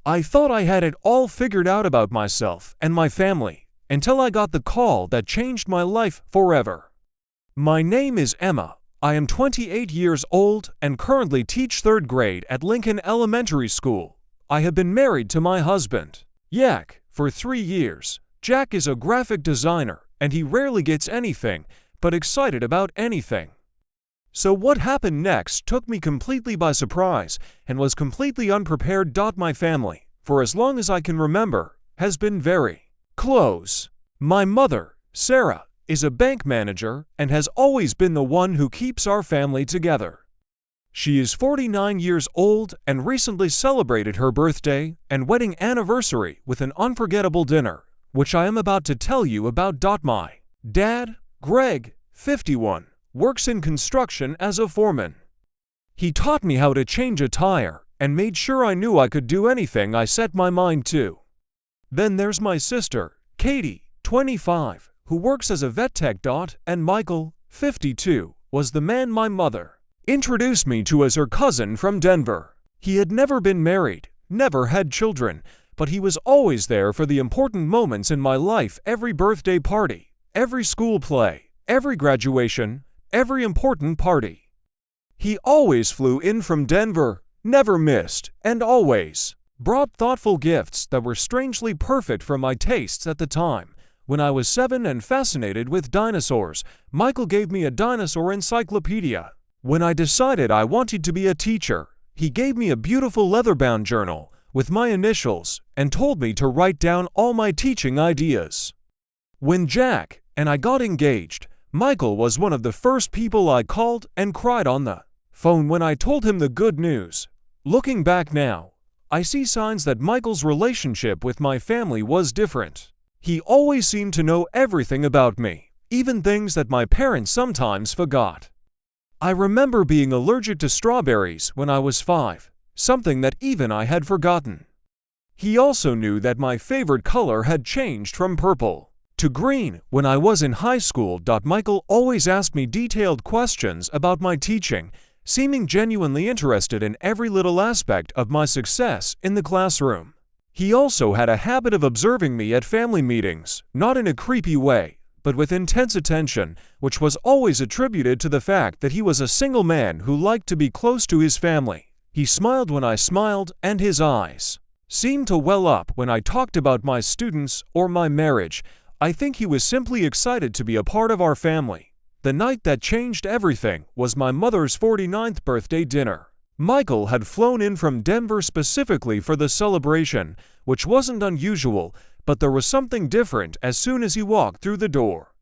I thought I had it all figured out about myself and my family, until I got the call that changed my life forever. My name is Emma. I am 28 years old and currently teach 3rd grade at Lincoln Elementary School. I have been married to my husband, Jack, for 3 years. Jack is a graphic designer, and he rarely gets anything but excited about anything. So what happened next took me completely by surprise and was completely unprepared. My family, for as long as I can remember, has been very close. My mother, Sarah, is a bank manager and has always been the one who keeps our family together. She is 49 years old and recently celebrated her birthday and wedding anniversary with an unforgettable dinner, which I am about to tell you about. My dad, Greg, 51, works in construction as a foreman. He taught me how to change a tire and made sure I knew I could do anything I set my mind to. Then there's my sister, Katie, 25, who works as a vet tech. And Michael, 52, was the man my mother introduced me to as her cousin from Denver. He had never been married, never had children, but he was always there for the important moments in my life: every birthday party, every school play, every graduation, every important party. He always flew in from Denver, never missed, and always brought thoughtful gifts that were strangely perfect for my tastes at the time. When I was 7 and fascinated with dinosaurs, Michael gave me a dinosaur encyclopedia. When I decided I wanted to be a teacher, he gave me a beautiful leather-bound journal with my initials and told me to write down all my teaching ideas. When Jack and I got engaged, Michael was one of the first people I called and cried on the phone when I told him the good news. Looking back now, I see signs that Michael's relationship with my family was different. He always seemed to know everything about me, even things that my parents sometimes forgot. I remember being allergic to strawberries when I was 5, something that even I had forgotten. He also knew that my favorite color had changed from purple to green when I was in high school. Michael always asked me detailed questions about my teaching, seeming genuinely interested in every little aspect of my success in the classroom. He also had a habit of observing me at family meetings, not in a creepy way, but with intense attention, which was always attributed to the fact that he was a single man who liked to be close to his family. He smiled when I smiled, and his eyes seemed to well up when I talked about my students or my marriage. I think he was simply excited to be a part of our family. The night that changed everything was my mother's 49th birthday dinner. Michael had flown in from Denver specifically for the celebration, which wasn't unusual, but there was something different as soon as he walked through the door.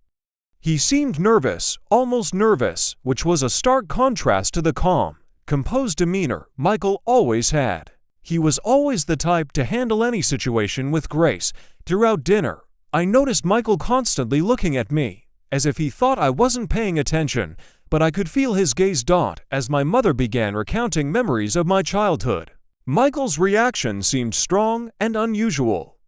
He seemed nervous, almost nervous, which was a stark contrast to the calm, composed demeanor Michael always had. He was always the type to handle any situation with grace. Throughout dinner, I noticed Michael constantly looking at me, as if he thought I wasn't paying attention, but I could feel his gaze as my mother began recounting memories of my childhood. Michael's reaction seemed strong and unusual.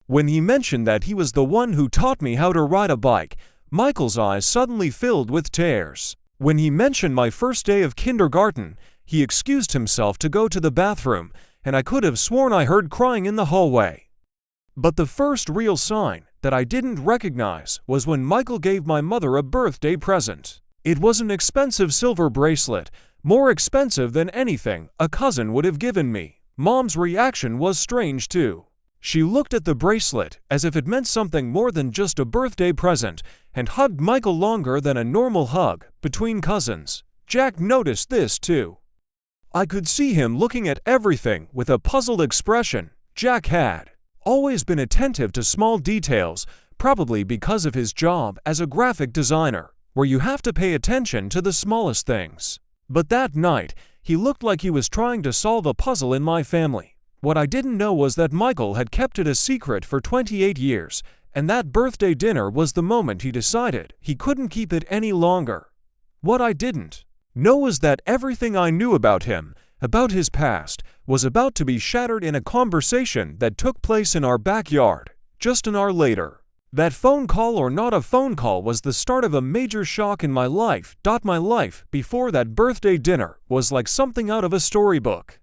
When he mentioned that he was the one who taught me how to ride a bike, Michael's eyes suddenly filled with tears. When he mentioned my first day of kindergarten, he excused himself to go to the bathroom, and I could have sworn I heard crying in the hallway. But the first real sign that I didn't recognize was when Michael gave my mother a birthday present. It was an expensive silver bracelet, more expensive than anything a cousin would have given me. Mom's reaction was strange too. She looked at the bracelet as if it meant something more than just a birthday present and hugged Michael longer than a normal hug between cousins. Jack noticed this too. I could see him looking at everything with a puzzled expression. Jack had always been attentive to small details, probably because of his job as a graphic designer, where you have to pay attention to the smallest things. But that night, he looked like he was trying to solve a puzzle in my family. What I didn't know was that Michael had kept it a secret for 28 years, and that birthday dinner was the moment he decided he couldn't keep it any longer. What I didn't know was that everything I knew about him, about his past, was about to be shattered in a conversation that took place in our backyard, just an hour later. That phone call or not a phone call was the start of a major shock in my life. My life before that birthday dinner was like something out of a storybook.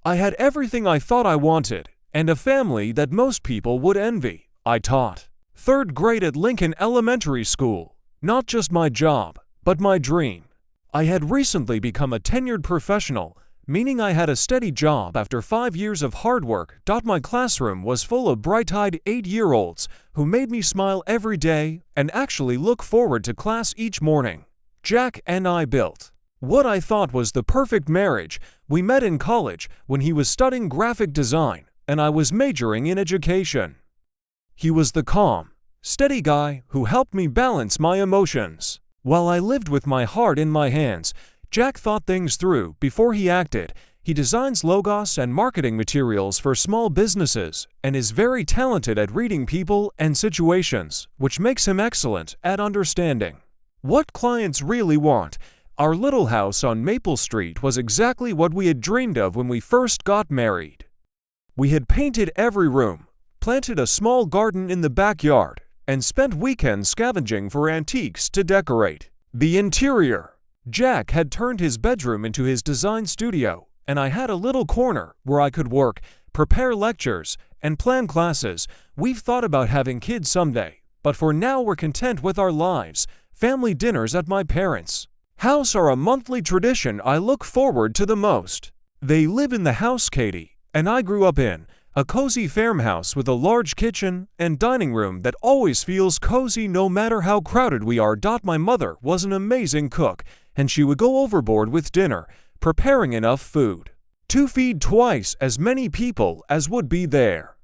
I had everything I thought I wanted, and a family that most people would envy. I taught third grade at Lincoln Elementary School, not just my job, but my dream. I had recently become a tenured professional, meaning I had a steady job after 5 years of hard work. My classroom was full of bright-eyed 8-year-olds who made me smile every day and actually look forward to class each morning. Jack and I built what I thought was the perfect marriage. We met in college when he was studying graphic design and I was majoring in education. He was the calm, steady guy who helped me balance my emotions. While I lived with my heart in my hands, Jack thought things through before he acted. He designs logos and marketing materials for small businesses and is very talented at reading people and situations, which makes him excellent at understanding what clients really want. Our little house on Maple Street was exactly what we had dreamed of when we first got married. We had painted every room, planted a small garden in the backyard, and spent weekends scavenging for antiques to decorate the interior. Jack had turned his bedroom into his design studio, and I had a little corner where I could work, prepare lectures, and plan classes. We've thought about having kids someday, but for now we're content with our lives. Family dinners at my parents' house are a monthly tradition I look forward to the most. They live in the house Katie and I grew up in, a cozy farmhouse with a large kitchen and dining room that always feels cozy no matter how crowded we are. My mother was an amazing cook, and she would go overboard with dinner, preparing enough food to feed twice as many people as would be there.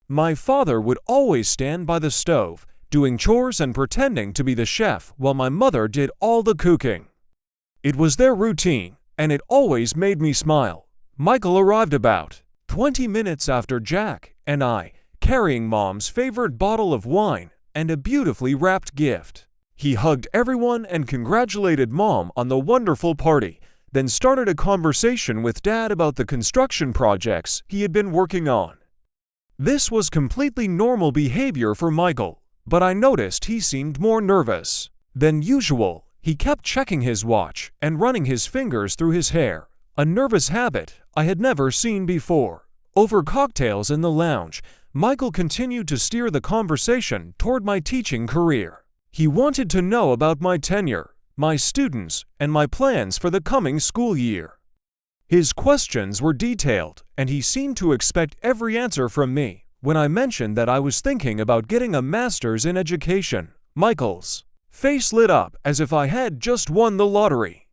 My father would always stand by the stove, doing chores and pretending to be the chef while my mother did all the cooking. It was their routine, and it always made me smile. Michael arrived about 20 minutes after Jack and I, carrying Mom's favorite bottle of wine and a beautifully wrapped gift. He hugged everyone and congratulated Mom on the wonderful party, then started a conversation with Dad about the construction projects he had been working on. This was completely normal behavior for Michael, but I noticed he seemed more nervous than usual. He kept checking his watch and running his fingers through his hair, a nervous habit I had never seen before. Over cocktails in the lounge, Michael continued to steer the conversation toward my teaching career. He wanted to know about my tenure, my students, and my plans for the coming school year. His questions were detailed, and he seemed to expect every answer from me. When I mentioned that I was thinking about getting a master's in education, Michael's face lit up as if I had just won the lottery.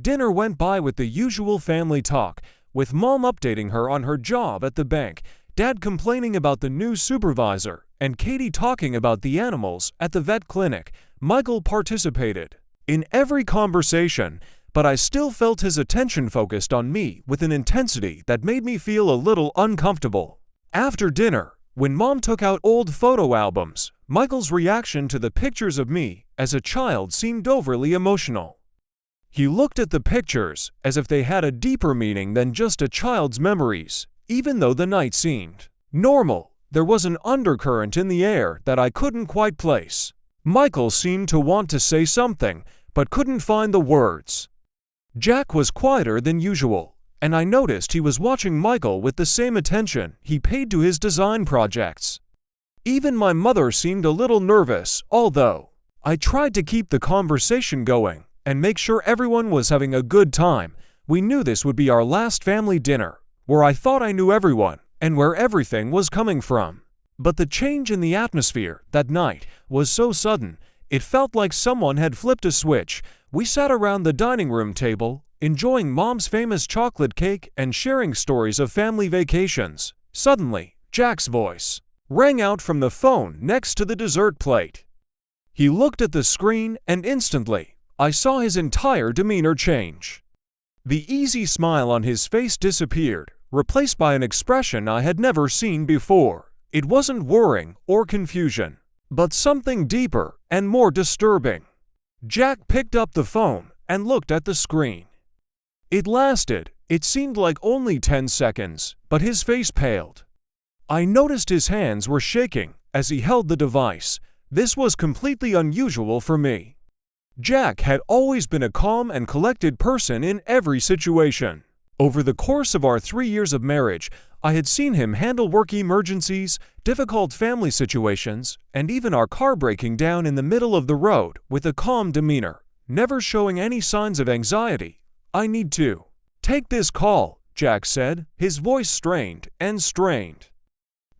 Dinner went by with the usual family talk, with Mom updating her on her job at the bank, Dad complaining about the new supervisor, and Katie talking about the animals at the vet clinic. Michael participated in every conversation, but I still felt his attention focused on me with an intensity that made me feel a little uncomfortable. After dinner, when Mom took out old photo albums, Michael's reaction to the pictures of me as a child seemed overly emotional. He looked at the pictures as if they had a deeper meaning than just a child's memories. Even though the night seemed normal, there was an undercurrent in the air that I couldn't quite place. Michael seemed to want to say something, but couldn't find the words. Jack was quieter than usual, and I noticed he was watching Michael with the same attention he paid to his design projects. Even my mother seemed a little nervous, although I tried to keep the conversation going and make sure everyone was having a good time. We knew this would be our last family dinner, where I thought I knew everyone and where everything was coming from. But the change in the atmosphere that night was so sudden, it felt like someone had flipped a switch. We sat around the dining room table, enjoying Mom's famous chocolate cake and sharing stories of family vacations. Suddenly, Jack's voice rang out from the phone next to the dessert plate. He looked at the screen, and instantly, I saw his entire demeanor change. The easy smile on his face disappeared, replaced by an expression I had never seen before. It wasn't worrying or confusion, but something deeper and more disturbing. Jack picked up the phone and looked at the screen. It seemed like only 10 seconds, but his face paled. I noticed his hands were shaking as he held the device. This was completely unusual for me. Jack had always been a calm and collected person in every situation. Over the course of our 3 years of marriage, I had seen him handle work emergencies, difficult family situations, and even our car breaking down in the middle of the road with a calm demeanor, never showing any signs of anxiety. "I need to take this call," Jack said, his voice strained and strained.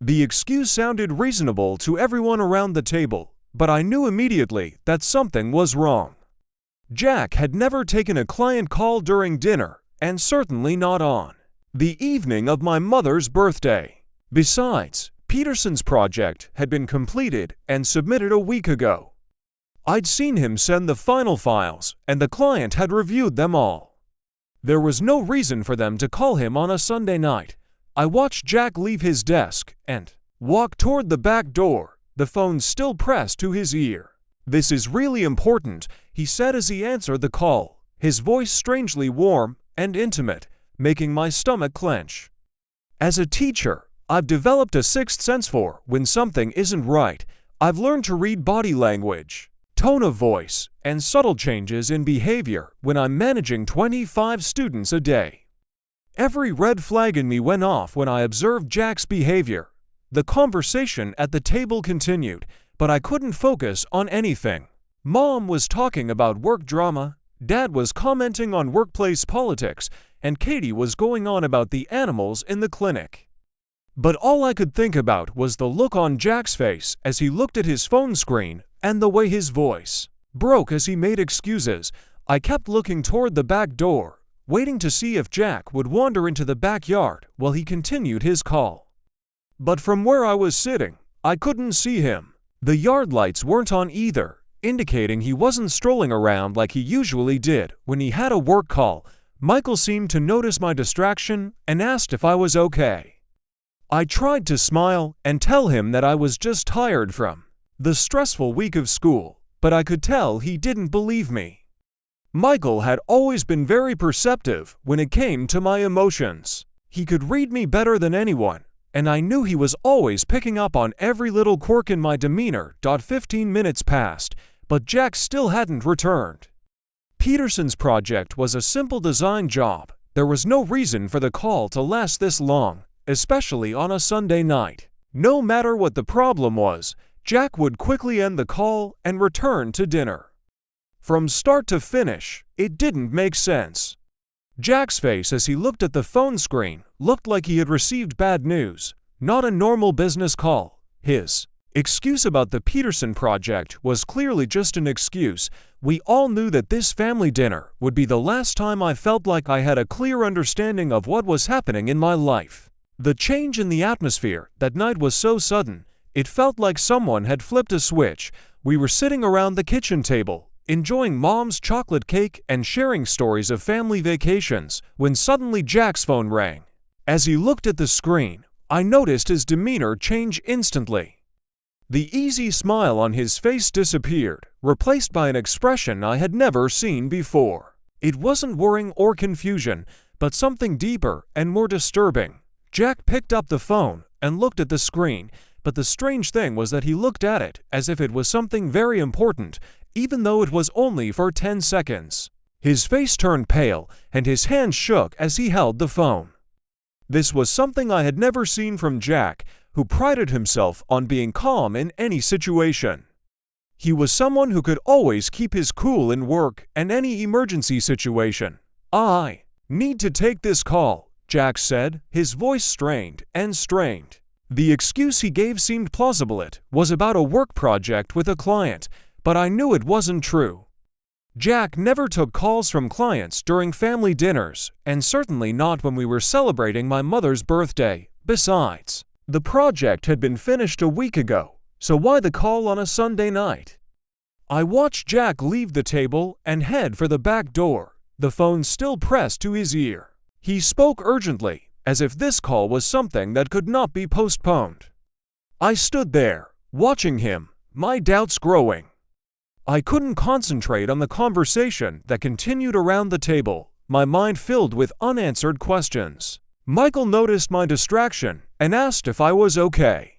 The excuse sounded reasonable to everyone around the table, but I knew immediately that something was wrong. Jack had never taken a client call during dinner, and certainly not on the evening of my mother's birthday. Besides, Peterson's project had been completed and submitted a week ago. I'd seen him send the final files, and the client had reviewed them all. There was no reason for them to call him on a Sunday night. I watched Jack leave his desk and walk toward the back door, the phone still pressed to his ear. "This is really important," he said as he answered the call, his voice strangely warm and intimate, making my stomach clench. As a teacher, I've developed a sixth sense for when something isn't right. I've learned to read body language, tone of voice, and subtle changes in behavior when I'm managing 25 students a day. Every red flag in me went off when I observed Jack's behavior. The conversation at the table continued, but I couldn't focus on anything. Mom was talking about work drama, Dad was commenting on workplace politics, and Katie was going on about the animals in the clinic. But all I could think about was the look on Jack's face as he looked at his phone screen and the way his voice broke as he made excuses. I kept looking toward the back door, waiting to see if Jack would wander into the backyard while he continued his call. But from where I was sitting, I couldn't see him. The yard lights weren't on either, indicating he wasn't strolling around like he usually did when he had a work call. Michael seemed to notice my distraction and asked if I was okay. I tried to smile and tell him that I was just tired from the stressful week of school, but I could tell he didn't believe me. Michael had always been very perceptive when it came to my emotions. He could read me better than anyone, and I knew he was always picking up on every little quirk in my demeanor. 15 minutes passed, but Jack still hadn't returned. Peterson's project was a simple design job. There was no reason for the call to last this long, especially on a Sunday night. No matter what the problem was, Jack would quickly end the call and return to dinner. From start to finish, it didn't make sense. Jack's face as he looked at the phone screen looked like he had received bad news, not a normal business call. His excuse about the Peterson project was clearly just an excuse. We all knew that this family dinner would be the last time I felt like I had a clear understanding of what was happening in my life. The change in the atmosphere that night was so sudden, it felt like someone had flipped a switch. We were sitting around the kitchen table, enjoying Mom's chocolate cake and sharing stories of family vacations, when suddenly Jack's phone rang. As he looked at the screen, I noticed his demeanor change instantly. The easy smile on his face disappeared, replaced by an expression I had never seen before. It wasn't worry or confusion, but something deeper and more disturbing. Jack picked up the phone and looked at the screen, but the strange thing was that he looked at it as if it was something very important, even though it was only for 10 seconds. His face turned pale, and his hands shook as he held the phone. This was something I had never seen from Jack, who prided himself on being calm in any situation. He was someone who could always keep his cool in work and any emergency situation. "I need to take this call," Jack said, his voice strained and strained. The excuse he gave seemed plausible. It was about a work project with a client, but I knew it wasn't true. Jack never took calls from clients during family dinners, and certainly not when we were celebrating my mother's birthday. Besides, the project had been finished a week ago, so why the call on a Sunday night? I watched Jack leave the table and head for the back door, the phone still pressed to his ear. He spoke urgently, as if this call was something that could not be postponed. I stood there, watching him, my doubts growing. I couldn't concentrate on the conversation that continued around the table, my mind filled with unanswered questions. Michael noticed my distraction and asked if I was okay.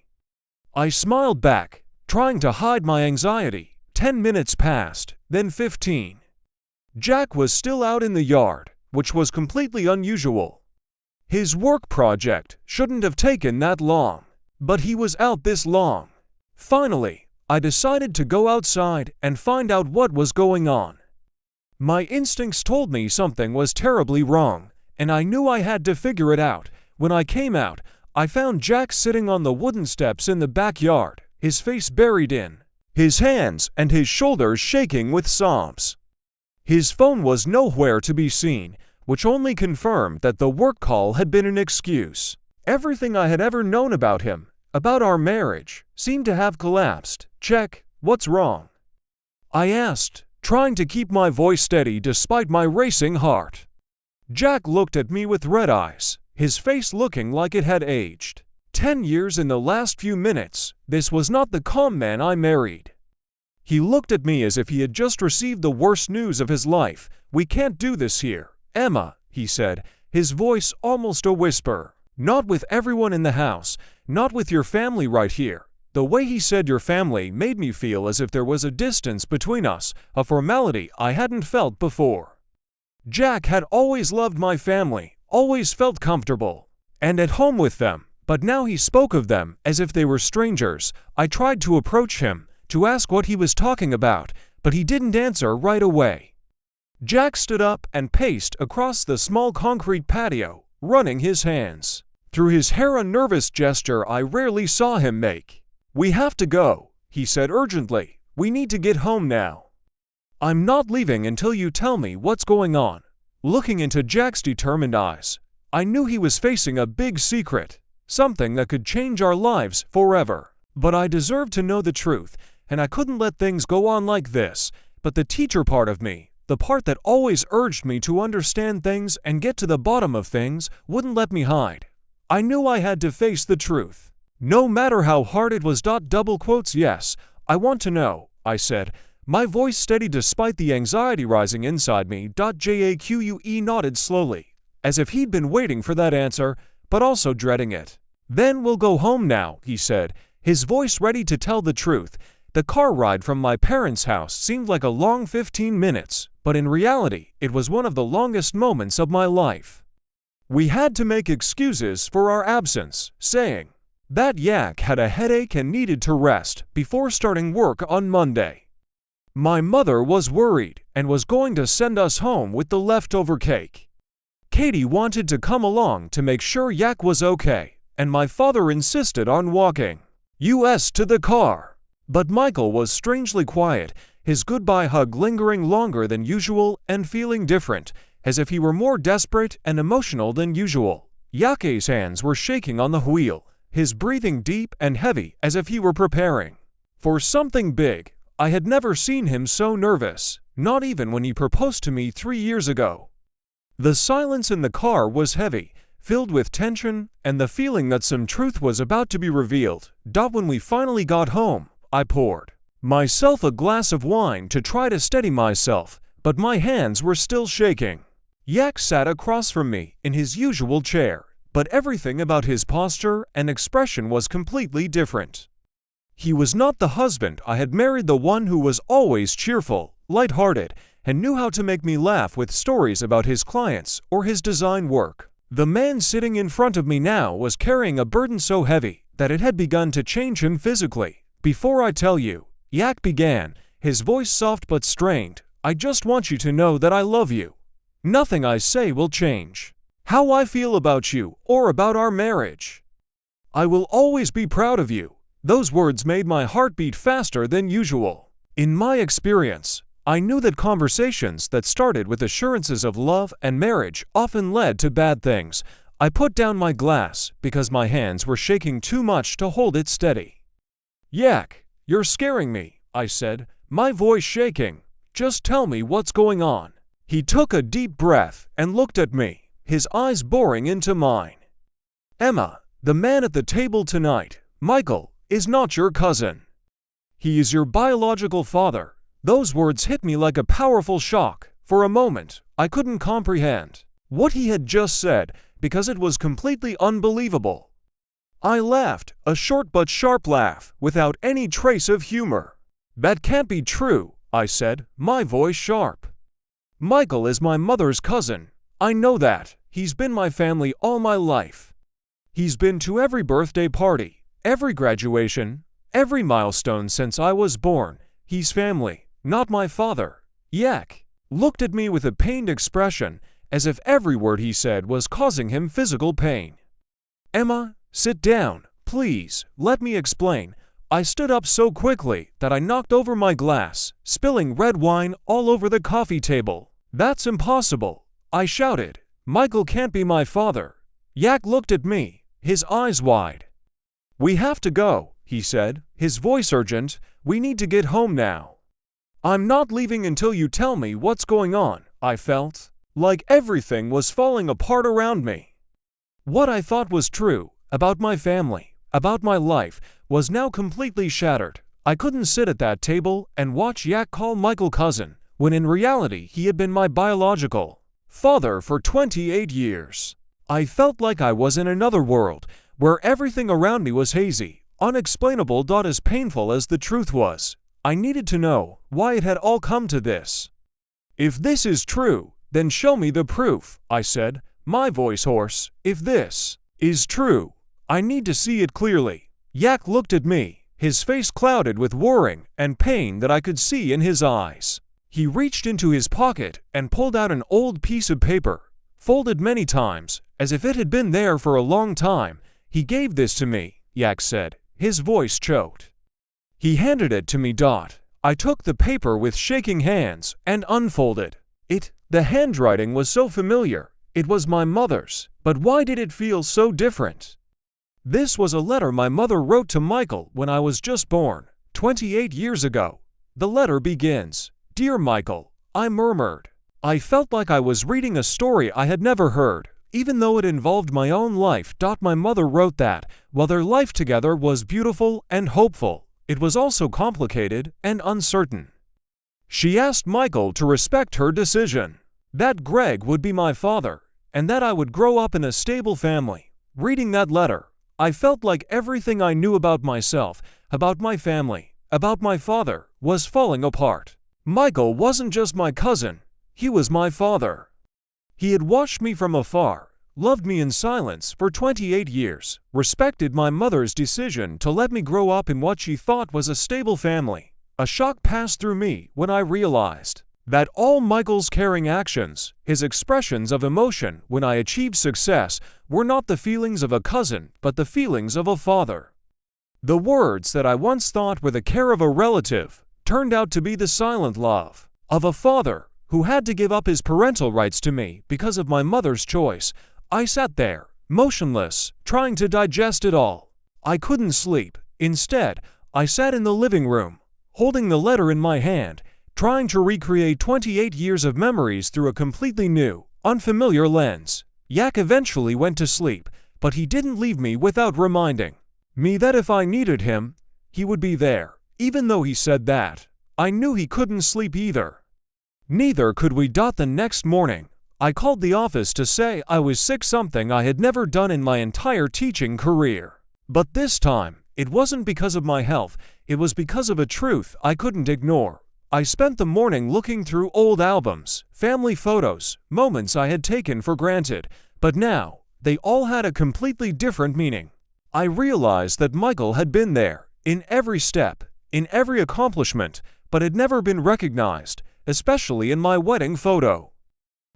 I smiled back, trying to hide my anxiety. 10 minutes passed, then 15. Jack was still out in the yard, which was completely unusual. His work project shouldn't have taken that long, but he was out this long. Finally, I decided to go outside and find out what was going on. My instincts told me something was terribly wrong, and I knew I had to figure it out. When I came out, I found Jack sitting on the wooden steps in the backyard, his face buried in his hands and his shoulders shaking with sobs. His phone was nowhere to be seen, which only confirmed that the work call had been an excuse. Everything I had ever known about him, about our marriage, seemed to have collapsed. "Check, what's wrong?" I asked, trying to keep my voice steady despite my racing heart. Jack looked at me with red eyes, his face looking like it had aged 10 years in the last few minutes. This was not the calm man I married. He looked at me as if he had just received the worst news of his life. "We can't do this here, Emma," he said, his voice almost a whisper. "Not with everyone in the house, not with your family right here." The way he said "your family" made me feel as if there was a distance between us, a formality I hadn't felt before. Jack had always loved my family, always felt comfortable and at home with them, but now he spoke of them as if they were strangers. I tried to approach him, to ask what he was talking about, but he didn't answer right away. Jack stood up and paced across the small concrete patio, running his hands through his hair, a nervous gesture I rarely saw him make. "We have to go," he said urgently. "We need to get home now." "I'm not leaving until you tell me what's going on." Looking into Jack's determined eyes, I knew he was facing a big secret, something that could change our lives forever. But I deserved to know the truth, and I couldn't let things go on like this. But the teacher part of me, the part that always urged me to understand things and get to the bottom of things, wouldn't let me hide. I knew I had to face the truth, no matter how hard it was. Double quotes, "Yes, I want to know," I said, my voice steady despite the anxiety rising inside me. Jaqe nodded slowly, as if he'd been waiting for that answer, but also dreading it. "Then we'll go home now," he said, his voice ready to tell the truth. The car ride from my parents' house seemed like a long 15 minutes, but in reality, it was one of the longest moments of my life. We had to make excuses for our absence, saying that Yak had a headache and needed to rest before starting work on Monday. My mother was worried and was going to send us home with the leftover cake. Katie wanted to come along to make sure Yak was okay, and my father insisted on walking us to the car. But Michael was strangely quiet, his goodbye hug lingering longer than usual and feeling different, as if he were more desperate and emotional than usual. Yake's hands were shaking on the wheel, his breathing deep and heavy as if he were preparing for something big. I had never seen him so nervous, not even when he proposed to me 3 years ago. The silence in the car was heavy, filled with tension and the feeling that some truth was about to be revealed. When we finally got home, I poured myself a glass of wine to try to steady myself, but my hands were still shaking. Yak sat across from me in his usual chair, but everything about his posture and expression was completely different. He was not the husband I had married, the one who was always cheerful, light-hearted, and knew how to make me laugh with stories about his clients or his design work. The man sitting in front of me now was carrying a burden so heavy that it had begun to change him physically. "Before I tell you," Yak began, his voice soft but strained, "I just want you to know that I love you. Nothing I say will change how I feel about you or about our marriage. I will always be proud of you." Those words made my heart beat faster than usual. In my experience, I knew that conversations that started with assurances of love and marriage often led to bad things. I put down my glass because my hands were shaking too much to hold it steady. "Yak, you're scaring me," I said, my voice shaking. "Just tell me what's going on." He took a deep breath and looked at me, his eyes boring into mine. "Emma, the man at the table tonight, Michael, is not your cousin. He is your biological father." Those words hit me like a powerful shock. For a moment, I couldn't comprehend what he had just said because it was completely unbelievable. I laughed, a short but sharp laugh, without any trace of humor. "That can't be true," I said, my voice sharp. "Michael is my mother's cousin. I know that. He's been my family all my life. He's been to every birthday party, every graduation, every milestone since I was born. He's family, not my father. Yak looked at me with a pained expression, as if every word he said was causing him physical pain. Emma, sit down, please, let me explain. I stood up so quickly that I knocked over my glass, spilling red wine all over the coffee table. That's impossible, I shouted. Michael can't be my father. Yak looked at me, his eyes wide. We have to go, he said, his voice urgent. We need to get home now. I'm not leaving until you tell me what's going on. I felt like everything was falling apart around me. What I thought was true about my family, about my life, was now completely shattered. I couldn't sit at that table and watch Yak call Michael cousin, when in reality he had been my biological father for 28 years. I felt like I was in another world, where everything around me was hazy, unexplainable. As painful as the truth was, I needed to know why it had all come to this. If this is true, then show me the proof, I said, my voice hoarse. If this is true, I need to see it clearly. Yak looked at me, his face clouded with worrying and pain that I could see in his eyes. He reached into his pocket and pulled out an old piece of paper, folded many times, as if it had been there for a long time. He gave this to me, Yak said, his voice choked. He handed it to me. I took the paper with shaking hands and unfolded it. The handwriting was so familiar. It was my mother's, but why did it feel so different? This was a letter my mother wrote to Michael when I was just born, 28 years ago. The letter begins, "Dear Michael," I murmured. I felt like I was reading a story I had never heard, even though it involved my own life. My mother wrote that, while their life together was beautiful and hopeful, it was also complicated and uncertain. She asked Michael to respect her decision, that Greg would be my father, and that I would grow up in a stable family. Reading that letter, I felt like everything I knew about myself, about my family, about my father, was falling apart. Michael wasn't just my cousin, he was my father. He had watched me from afar, loved me in silence for 28 years, respected my mother's decision to let me grow up in what she thought was a stable family. A shock passed through me when I realized that all Michael's caring actions, his expressions of emotion when I achieved success, were not the feelings of a cousin, but the feelings of a father. The words that I once thought were the care of a relative turned out to be the silent love of a father who had to give up his parental rights to me because of my mother's choice. I sat there, motionless, trying to digest it all. I couldn't sleep. Instead, I sat in the living room, holding the letter in my hand, trying to recreate 28 years of memories through a completely new, unfamiliar lens. Yak eventually went to sleep, but he didn't leave me without reminding me that if I needed him, he would be there. Even though he said that, I knew he couldn't sleep either. Neither could we. The next morning, I called the office to say I was sick, something I had never done in my entire teaching career. But this time, it wasn't because of my health, it was because of a truth I couldn't ignore. I spent the morning looking through old albums, family photos, moments I had taken for granted, but now, they all had a completely different meaning. I realized that Michael had been there, in every step, in every accomplishment, but had never been recognized, especially in my wedding photo.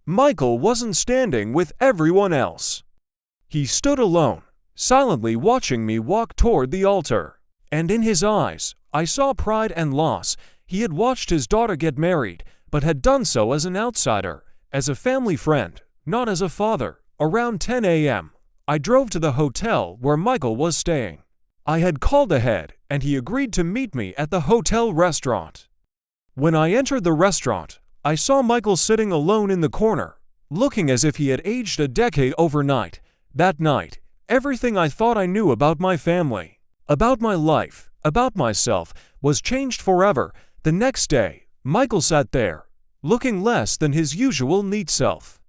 Michael wasn't standing with everyone else. He stood alone, silently watching me walk toward the altar. And in his eyes, I saw pride and loss. He had watched his daughter get married, but had done so as an outsider, as a family friend, not as a father. Around 10 a.m., I drove to the hotel where Michael was staying. I had called ahead, and he agreed to meet me at the hotel restaurant. When I entered the restaurant, I saw Michael sitting alone in the corner, looking as if he had aged a decade overnight. That night, everything I thought I knew about my family, about my life, about myself, was changed forever. The next day, Michael sat there, looking less than his usual neat self.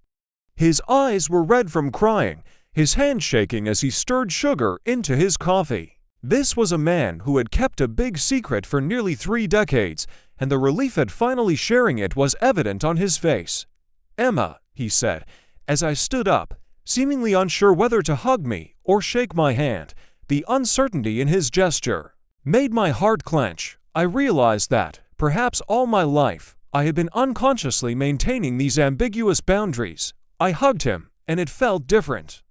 His eyes were red from crying, his hand shaking as he stirred sugar into his coffee. This was a man who had kept a big secret for nearly 3 decades, and the relief at finally sharing it was evident on his face. "Emma," he said, as I stood up, seemingly unsure whether to hug me or shake my hand. The uncertainty in his gesture made my heart clench. I realized that, perhaps all my life, I had been unconsciously maintaining these ambiguous boundaries. I hugged him, and it felt different.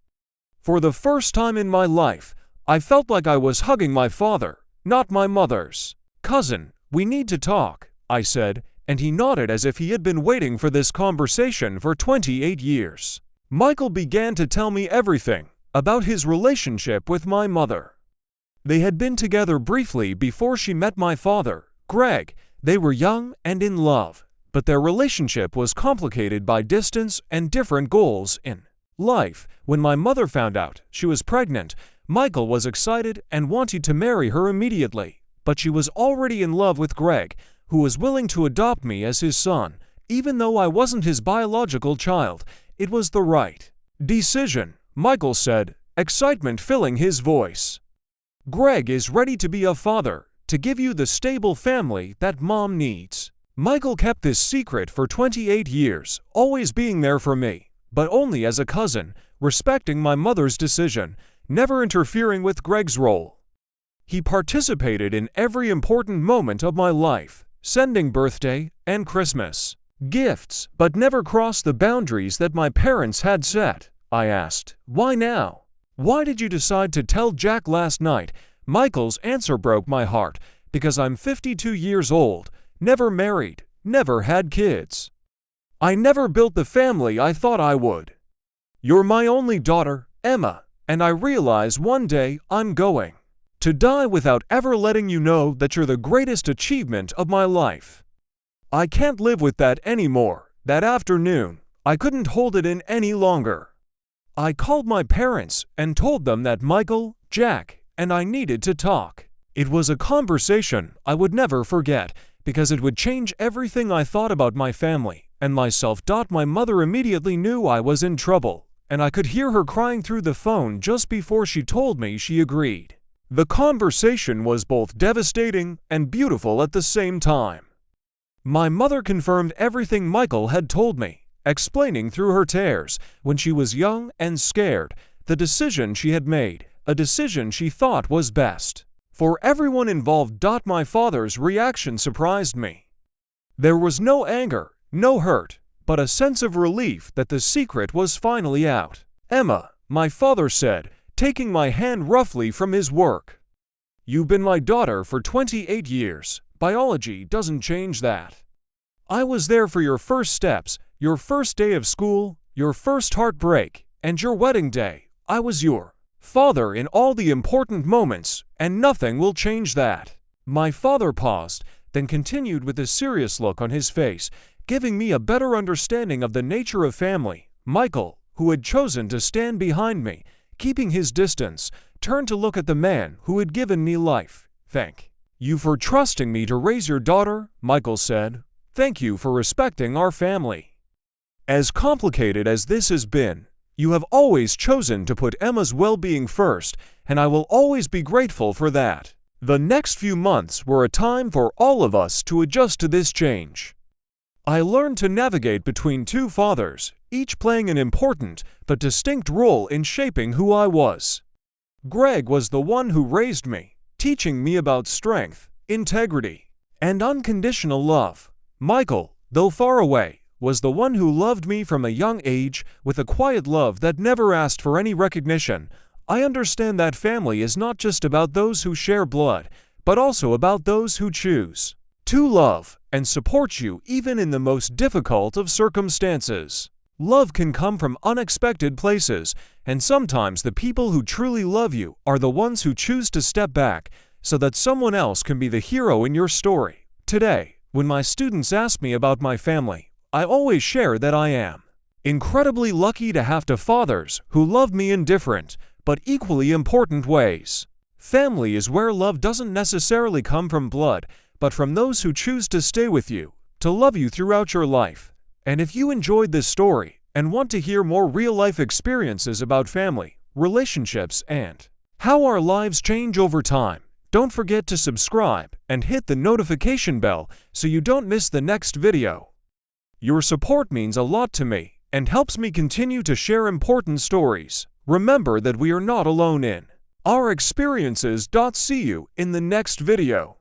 For the first time in my life, I felt like I was hugging my father, not my mother's. "Cousin, we need to talk," I said, and he nodded as if he had been waiting for this conversation for 28 years. Michael began to tell me everything about his relationship with my mother. They had been together briefly before she met my father, Greg. They were young and in love, but their relationship was complicated by distance and different goals in life. When my mother found out she was pregnant, Michael was excited and wanted to marry her immediately, but she was already in love with Greg, who was willing to adopt me as his son. Even though I wasn't his biological child, it was the right decision, Michael said, excitement filling his voice. "Greg is ready to be a father, to give you the stable family that Mom needs." Michael kept this secret for 28 years, always being there for me, but only as a cousin, respecting my mother's decision, never interfering with Greg's role. He participated in every important moment of my life, sending birthday and Christmas gifts, but never crossed the boundaries that my parents had set. I asked, "Why now? Why did you decide to tell Jack last night?" Michael's answer broke my heart. "Because I'm 52 years old, never married, never had kids. I never built the family I thought I would. You're my only daughter, Emma, and I realize one day I'm going to die without ever letting you know that you're the greatest achievement of my life. I can't live with that anymore." That afternoon, I couldn't hold it in any longer. I called my parents and told them that Michael, Jack, and I needed to talk. It was a conversation I would never forget, because it would change everything I thought about my family and myself. My mother immediately knew I was in trouble, and I could hear her crying through the phone just before she told me she agreed. The conversation was both devastating and beautiful at the same time. My mother confirmed everything Michael had told me, explaining through her tears, when she was young and scared, the decision she had made, a decision she thought was best for everyone involved. My father's reaction surprised me. There was no anger, no hurt, but a sense of relief that the secret was finally out. "Emma," my father said, taking my hand roughly from his work, "you've been my daughter for 28 years. Biology doesn't change that. I was there for your first steps, your first day of school, your first heartbreak, and your wedding day. I was your father in all the important moments, and nothing will change that." My father paused, then continued with a serious look on his face, giving me a better understanding of the nature of family. Michael, who had chosen to stand behind me, keeping his distance, turned to look at the man who had given me life. "Thank you for trusting me to raise your daughter," Michael said. "Thank you for respecting our family. As complicated as this has been, you have always chosen to put Emma's well-being first, and I will always be grateful for that." The next few months were a time for all of us to adjust to this change. I learned to navigate between two fathers, each playing an important but distinct role in shaping who I was. Greg was the one who raised me, teaching me about strength, integrity, and unconditional love. Michael, though far away, was the one who loved me from a young age with a quiet love that never asked for any recognition. I understand that family is not just about those who share blood, but also about those who choose to love and support you even in the most difficult of circumstances. Love can come from unexpected places, and sometimes the people who truly love you are the ones who choose to step back so that someone else can be the hero in your story. Today, when my students ask me about my family, I always share that I am incredibly lucky to have two fathers who love me in different but equally important ways. Family is where love doesn't necessarily come from blood, but from those who choose to stay with you, to love you throughout your life. And if you enjoyed this story and want to hear more real-life experiences about family, relationships, and how our lives change over time, don't forget to subscribe and hit the notification bell so you don't miss the next video. Your support means a lot to me, and helps me continue to share important stories. Remember that we are not alone in our experiences. See you in the next video.